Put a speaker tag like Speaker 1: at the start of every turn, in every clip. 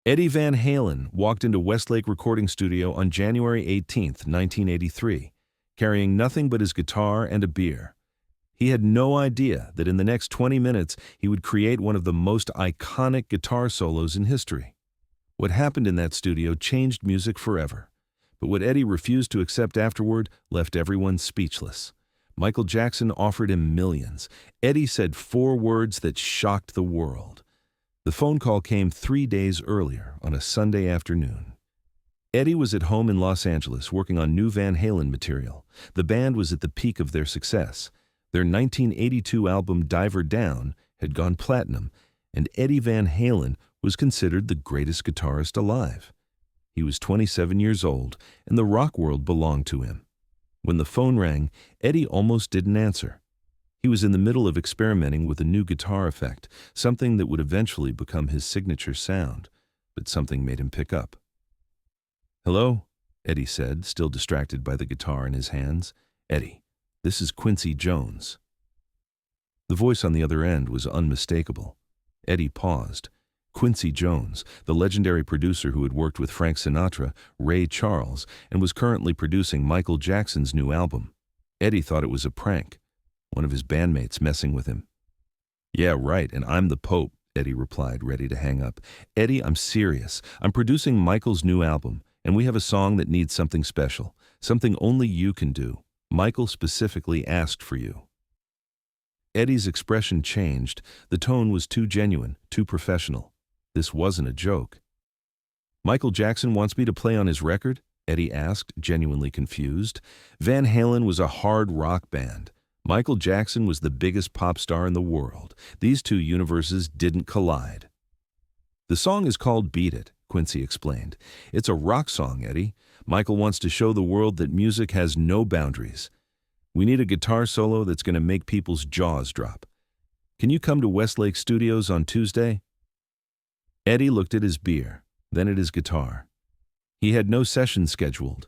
Speaker 1: Eddie Van Halen walked into Westlake Recording Studio on January 18, 1983, carrying nothing but his guitar and a beer. He had no idea that in the next 20 minutes he would create one of the most iconic guitar solos in history. What happened in that studio changed music forever, but what Eddie refused to accept afterward left everyone speechless. Michael Jackson offered him millions. Eddie said 4 words that shocked the world. The phone call came 3 days earlier, on a Sunday afternoon. Eddie was at home in Los Angeles working on new Van Halen material. The band was at the peak of their success. Their 1982 album Diver Down had gone platinum, and Eddie Van Halen was considered the greatest guitarist alive. He was 27 years old, and the rock world belonged to him. When the phone rang, Eddie almost didn't answer. He was in the middle of experimenting with a new guitar effect, something that would eventually become his signature sound, but something made him pick up. "Hello," Eddie said, still distracted by the guitar in his hands. "Eddie, this is Quincy Jones." The voice on the other end was unmistakable. Eddie paused. Quincy Jones, the legendary producer who had worked with Frank Sinatra, Ray Charles, and was currently producing Michael Jackson's new album. Eddie thought it was a prank, one of his bandmates messing with him. "Yeah, right, and I'm the Pope," Eddie replied, ready to hang up. "Eddie, I'm serious. I'm producing Michael's new album, and we have a song that needs something special, something only you can do. Michael specifically asked for you." Eddie's expression changed. The tone was too genuine, too professional. This wasn't a joke. "Michael Jackson wants me to play on his record?" Eddie asked, genuinely confused. Van Halen was a hard rock band. Michael Jackson was the biggest pop star in the world. These two universes didn't collide. "The song is called Beat It," Quincy explained. "It's a rock song, Eddie. Michael wants to show the world that music has no boundaries. We need a guitar solo that's going to make people's jaws drop. Can you come to Westlake Studios on Tuesday?" Eddie looked at his beer, then at his guitar. He had no session scheduled.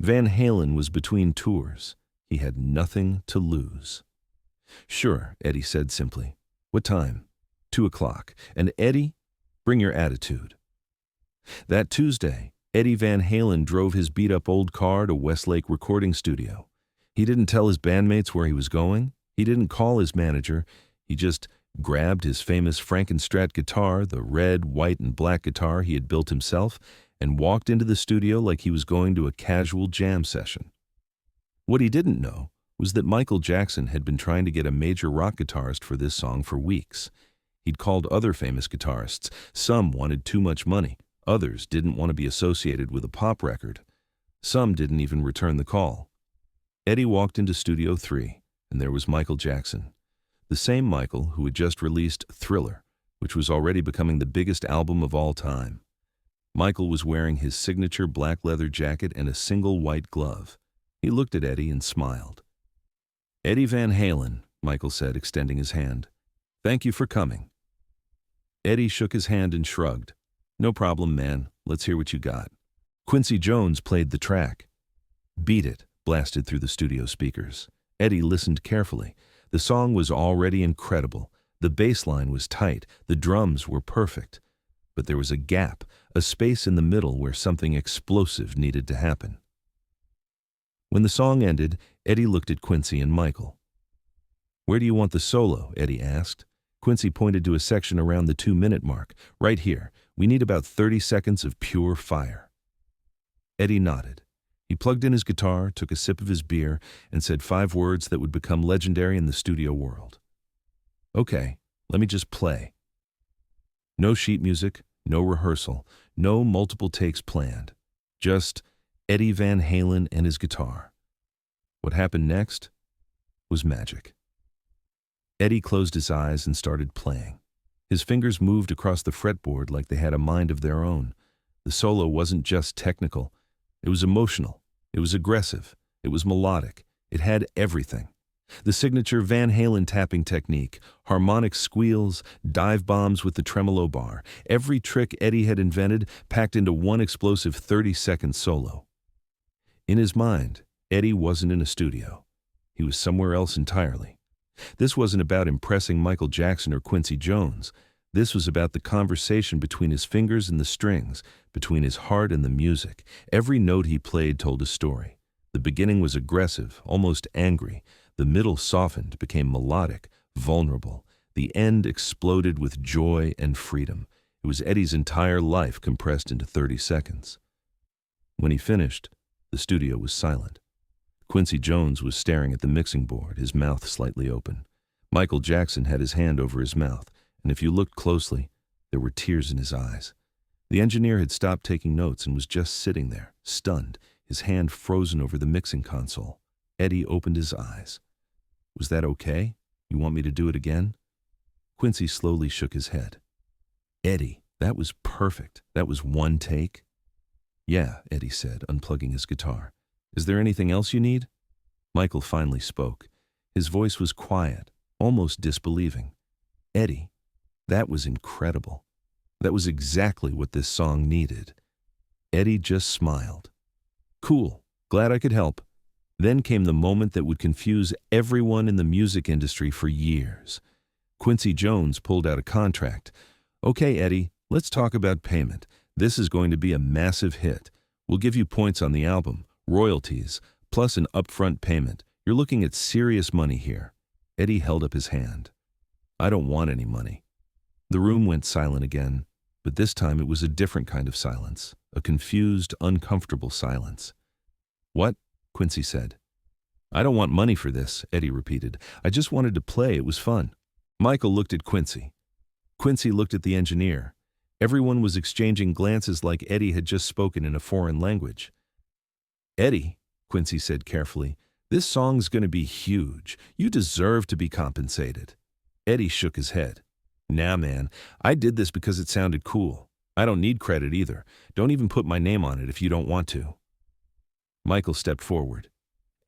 Speaker 1: Van Halen was between tours. He had nothing to lose. "Sure," Eddie said simply. "What time?" 2 o'clock. "And Eddie, bring your attitude." That Tuesday, Eddie Van Halen drove his beat-up old car to Westlake Recording Studio. He didn't tell his bandmates where he was going. He didn't call his manager. He just grabbed his famous Frankenstrat guitar, the red, white, and black guitar he had built himself, and walked into the studio like he was going to a casual jam session. What he didn't know was that Michael Jackson had been trying to get a major rock guitarist for this song for weeks. He'd called other famous guitarists. Some wanted too much money. Others didn't want to be associated with a pop record. Some didn't even return the call. Eddie walked into Studio 3, and there was Michael Jackson. The same Michael who had just released Thriller, which was already becoming the biggest album of all time. Michael was wearing his signature black leather jacket and a single white glove. He looked at Eddie and smiled. "Eddie Van Halen," Michael said, extending his hand. "Thank you for coming." Eddie shook his hand and shrugged. "No problem, man. Let's hear what you got." Quincy Jones played the track. "Beat It" blasted through the studio speakers. Eddie listened carefully. The song was already incredible. The bass line was tight. The drums were perfect. But there was a gap, a space in the middle where something explosive needed to happen. When the song ended, Eddie looked at Quincy and Michael. "Where do you want the solo?" Eddie asked. Quincy pointed to a section around the 2-minute mark. "Right here. We need about 30 seconds of pure fire." Eddie nodded. He plugged in his guitar, took a sip of his beer, and said 5 words that would become legendary in the studio world. "Okay, let me just play." No sheet music, no rehearsal, no multiple takes planned. Just Eddie Van Halen and his guitar. What happened next was magic. Eddie closed his eyes and started playing. His fingers moved across the fretboard like they had a mind of their own. The solo wasn't just technical. It was emotional. It was aggressive. It was melodic. It had everything. The signature Van Halen tapping technique, harmonic squeals, dive bombs with the tremolo bar, every trick Eddie had invented packed into one explosive 30-second solo. In his mind, Eddie wasn't in a studio. He was somewhere else entirely. This wasn't about impressing Michael Jackson or Quincy Jones. This was about the conversation between his fingers and the strings, between his heart and the music. Every note he played told a story. The beginning was aggressive, almost angry. The middle softened, became melodic, vulnerable. The end exploded with joy and freedom. It was Eddie's entire life compressed into 30 seconds. When he finished, the studio was silent. Quincy Jones was staring at the mixing board, his mouth slightly open. Michael Jackson had his hand over his mouth, and if you looked closely, there were tears in his eyes. The engineer had stopped taking notes and was just sitting there, stunned, his hand frozen over the mixing console. Eddie opened his eyes. "Was that okay? You want me to do it again?" Quincy slowly shook his head. "Eddie, that was perfect. That was one take." "Yeah," Eddie said, unplugging his guitar. "Is there anything else you need?" Michael finally spoke. His voice was quiet, almost disbelieving. "Eddie, that was incredible. That was exactly what this song needed." Eddie just smiled. "Cool. Glad I could help." Then came the moment that would confuse everyone in the music industry for years. Quincy Jones pulled out a contract. "Okay, Eddie, let's talk about payment. This is going to be a massive hit. We'll give you points on the album, royalties, plus an upfront payment. You're looking at serious money here." Eddie held up his hand. "I don't want any money." The room went silent again, but this time it was a different kind of silence, a confused, uncomfortable silence. "What?" Quincy said. "I don't want money for this," Eddie repeated. "I just wanted to play. It was fun." Michael looked at Quincy. Quincy looked at the engineer. Everyone was exchanging glances like Eddie had just spoken in a foreign language. "Eddie," Quincy said carefully, "this song's going to be huge. You deserve to be compensated." Eddie shook his head. "Nah, man, I did this because it sounded cool. I don't need credit either. Don't even put my name on it if you don't want to." Michael stepped forward.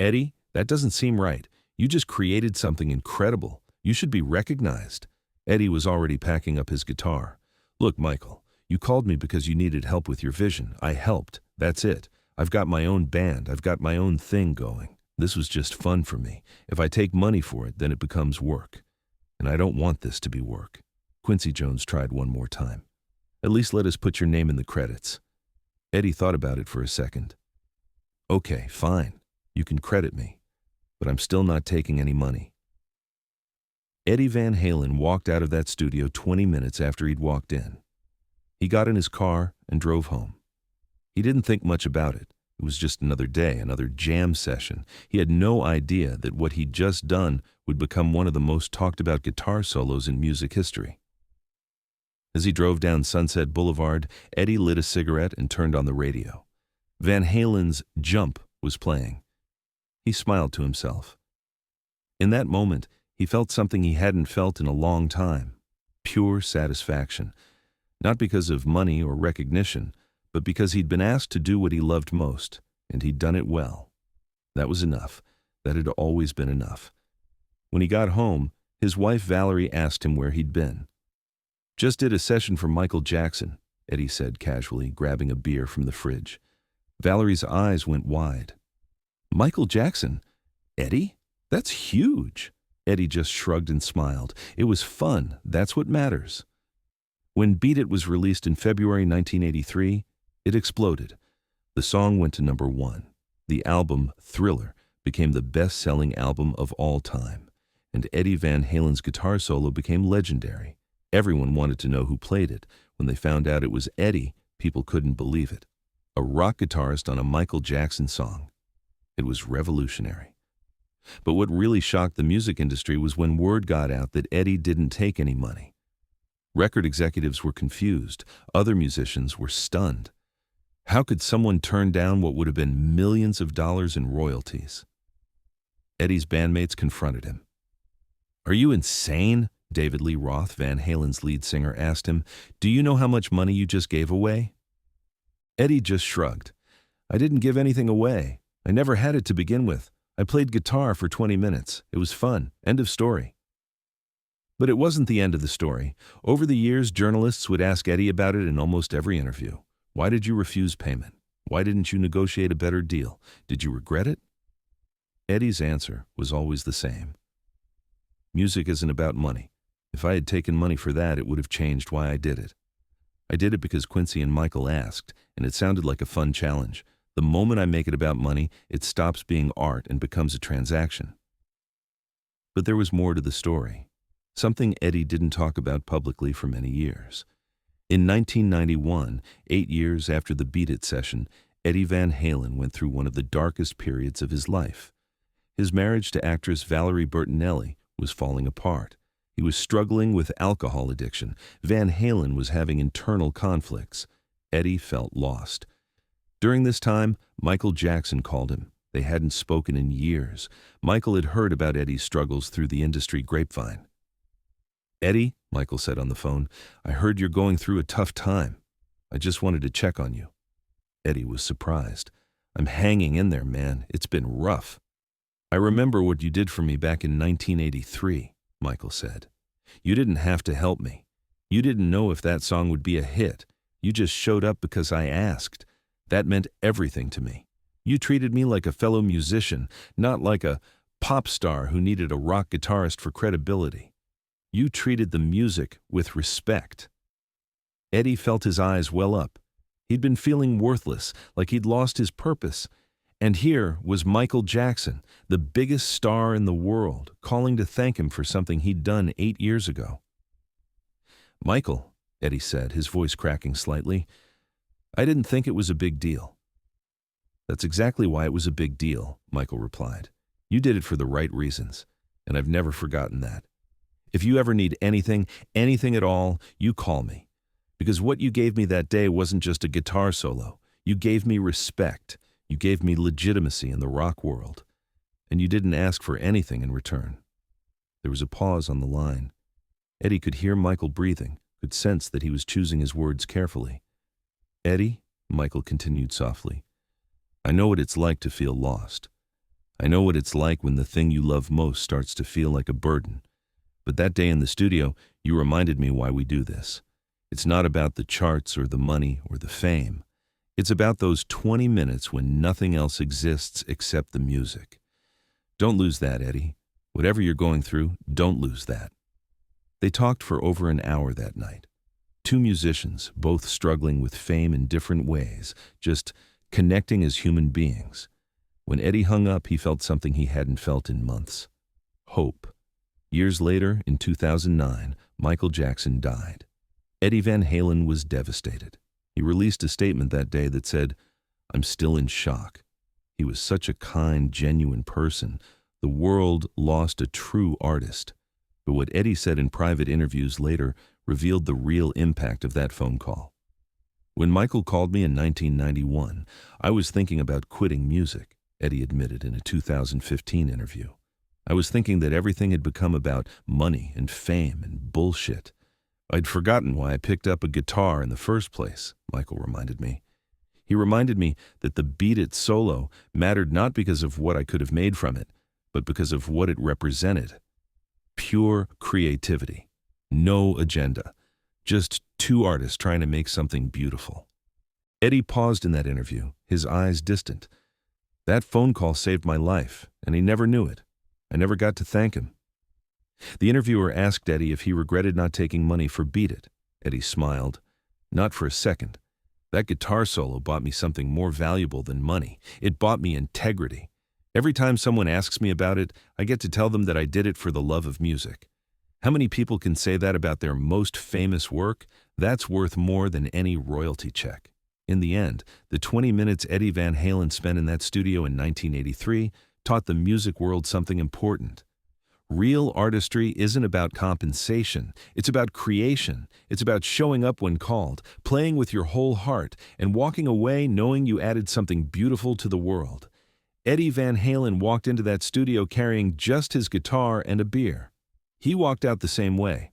Speaker 1: "Eddie, that doesn't seem right. You just created something incredible. You should be recognized." Eddie was already packing up his guitar. "Look, Michael, you called me because you needed help with your vision. I helped. That's it. I've got my own band. I've got my own thing going. This was just fun for me. If I take money for it, then it becomes work. And I don't want this to be work." Quincy Jones tried one more time. "At least let us put your name in the credits." Eddie thought about it for a second. "Okay, fine. You can credit me. But I'm still not taking any money." Eddie Van Halen walked out of that studio 20 minutes after he'd walked in. He got in his car and drove home. He didn't think much about it. It was just another day, another jam session. He had no idea that what he'd just done would become one of the most talked about guitar solos in music history. As he drove down Sunset Boulevard, Eddie lit a cigarette and turned on the radio. Van Halen's Jump was playing. He smiled to himself. In that moment, he felt something he hadn't felt in a long time. Pure satisfaction. Not because of money or recognition, but because he'd been asked to do what he loved most, and he'd done it well. That was enough. That had always been enough. When he got home, his wife Valerie asked him where he'd been. "Just did a session for Michael Jackson," Eddie said casually, grabbing a beer from the fridge. Valerie's eyes went wide. "Michael Jackson? Eddie? That's huge." Eddie just shrugged and smiled. "It was fun. That's what matters." When Beat It was released in February 1983, it exploded. The song went to #1. The album, Thriller, became the best-selling album of all time. And Eddie Van Halen's guitar solo became legendary. Everyone wanted to know who played it. When they found out it was Eddie, people couldn't believe it. A rock guitarist on a Michael Jackson song. It was revolutionary. But what really shocked the music industry was when word got out that Eddie didn't take any money. Record executives were confused. Other musicians were stunned. How could someone turn down what would have been millions of dollars in royalties? Eddie's bandmates confronted him. "Are you insane?" David Lee Roth, Van Halen's lead singer, asked him. "Do you know how much money you just gave away?" Eddie just shrugged. "I didn't give anything away. I never had it to begin with. I played guitar for 20 minutes. It was fun. End of story." But it wasn't the end of the story. Over the years, journalists would ask Eddie about it in almost every interview. "Why did you refuse payment? Why didn't you negotiate a better deal? Did you regret it?" Eddie's answer was always the same. "Music isn't about money. If I had taken money for that, it would have changed why I did it. I did it because Quincy and Michael asked, and it sounded like a fun challenge. The moment I make it about money, it stops being art and becomes a transaction. But there was more to the story, something Eddie didn't talk about publicly for many years. In 1991, 8 years after the Beat It session, Eddie Van Halen went through one of the darkest periods of his life. His marriage to actress Valerie Bertinelli was falling apart. He was struggling with alcohol addiction. Van Halen was having internal conflicts. Eddie felt lost. During this time, Michael Jackson called him. They hadn't spoken in years. Michael had heard about Eddie's struggles through the industry grapevine. "Eddie," Michael said on the phone, "I heard you're going through a tough time. I just wanted to check on you." Eddie was surprised. "I'm hanging in there, man. It's been rough." "I remember what you did for me back in 1983, Michael said. "You didn't have to help me. You didn't know if that song would be a hit. You just showed up because I asked. That meant everything to me. You treated me like a fellow musician, not like a pop star who needed a rock guitarist for credibility. You treated the music with respect." Eddie felt his eyes well up. He'd been feeling worthless, like he'd lost his purpose. And here was Michael Jackson, the biggest star in the world, calling to thank him for something he'd done 8 years ago. "Michael," Eddie said, his voice cracking slightly, "I didn't think it was a big deal." "That's exactly why it was a big deal," Michael replied. "You did it for the right reasons, and I've never forgotten that. If you ever need anything at all, you call me. Because what you gave me that day wasn't just a guitar solo. You gave me respect. You gave me legitimacy in the rock world. And you didn't ask for anything in return." There was a pause on the line. Eddie could hear Michael breathing, could sense that he was choosing his words carefully. "Eddie," Michael continued softly, "I know what it's like to feel lost. I know what it's like when the thing you love most starts to feel like a burden. But that day in the studio, you reminded me why we do this. It's not about the charts or the money or the fame. It's about those 20 minutes when nothing else exists except the music. Don't lose that, Eddie. Whatever you're going through, don't lose that." They talked for over an hour that night. Two musicians, both struggling with fame in different ways, just connecting as human beings. When Eddie hung up, he felt something he hadn't felt in months. Hope. Years later, in 2009, Michael Jackson died. Eddie Van Halen was devastated. He released a statement that day that said, "I'm still in shock. He was such a kind, genuine person. The world lost a true artist." But what Eddie said in private interviews later revealed the real impact of that phone call. "When Michael called me in 1991, I was thinking about quitting music," Eddie admitted in a 2015 interview. "I was thinking that everything had become about money and fame and bullshit. I'd forgotten why I picked up a guitar in the first place," Michael reminded me. He reminded me that the Beat It solo mattered not because of what I could have made from it, but because of what it represented. Pure creativity. No agenda. Just two artists trying to make something beautiful. Eddie paused in that interview, his eyes distant. "That phone call saved my life, and he never knew it. I never got to thank him." The interviewer asked Eddie if he regretted not taking money for Beat It. Eddie smiled. "Not for a second. That guitar solo bought me something more valuable than money. It bought me integrity. Every time someone asks me about it, I get to tell them that I did it for the love of music. How many people can say that about their most famous work? That's worth more than any royalty check." In the end, the 20 minutes Eddie Van Halen spent in that studio in 1983 taught the music world something important. Real artistry isn't about compensation. It's about creation. It's about showing up when called, playing with your whole heart, and walking away knowing you added something beautiful to the world. Eddie Van Halen walked into that studio carrying just his guitar and a beer. He walked out the same way.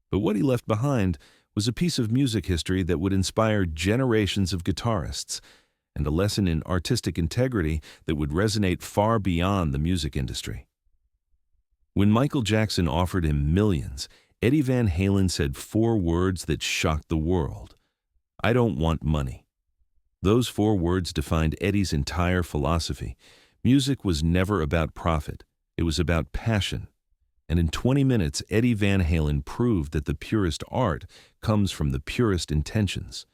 Speaker 1: But what he left behind was a piece of music history that would inspire generations of guitarists, and a lesson in artistic integrity that would resonate far beyond the music industry. When Michael Jackson offered him millions, Eddie Van Halen said 4 words that shocked the world. "I don't want money." Those 4 words defined Eddie's entire philosophy. Music was never about profit. It was about passion. And in 20 minutes, Eddie Van Halen proved that the purest art comes from the purest intentions.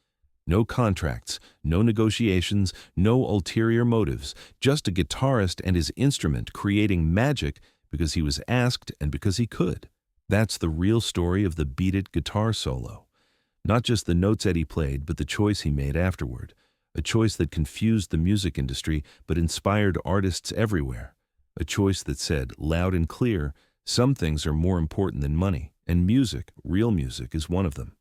Speaker 1: No contracts, no negotiations, no ulterior motives, just a guitarist and his instrument creating magic because he was asked and because he could. That's the real story of the Beat It guitar solo. Not just the notes Eddie played, but the choice he made afterward. A choice that confused the music industry but inspired artists everywhere. A choice that said, loud and clear, some things are more important than money, and music, real music, is one of them.